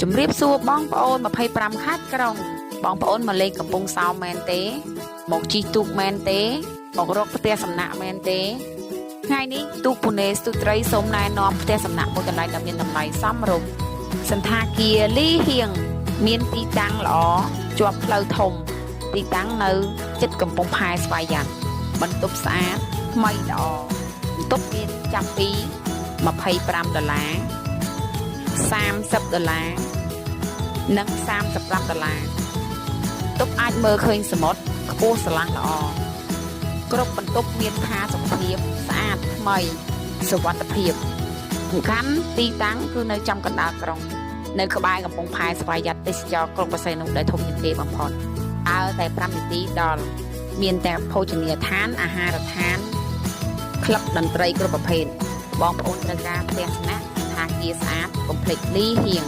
ជំរាបសួរបងប្អូន25ខេត្តក្រុងបងប្អូនមកលេងកំពង់សោមមែនទេមកជិះទូកមែនទេមករកផ្ទះសំណាក់មែនទេថ្ងៃនេះទូកពូណេស្ទូត្រីសូមណែនាំផ្ទះសំណាក់មួយកន្លែងដែលមានតម្លៃសមរម្យសន្តាគារលីហៀងមានទីតាំងល្អជាប់ផ្លូវធំទីតាំងនៅជិតកំពង់ផែស្វាយ័តបន្ទប់ស្អាតថ្មីល្អបន្ទប់មានចាប់ពី$25 $30 និង$35ទុកអាចមើលឃើញសមុទ្រខ្ពស់ស្រឡះល្អគ្រប់បន្ទប់មានផាសុខភាពស្អាតថ្មីសុវត្ថិភាពសំខាន់ទីតាំងគឺនៅចំកណ្ដាលក្រុងនៅក្បែរកំពង់ផែស្វាយ័តទេសចរក្រុងបរសៃនុដែលធំជាងគេបំផុតដើរតែ5នាទីដល់មានតែភោជនីយដ្ឋានអាហារដ្ឋានក្លឹបតន្ត្រីគ្រប់ប្រភេទបងប្អូនត្រូវការផ្ទះស្នាក់ថាគារស្អាតកុំភ្លេចលីហៀង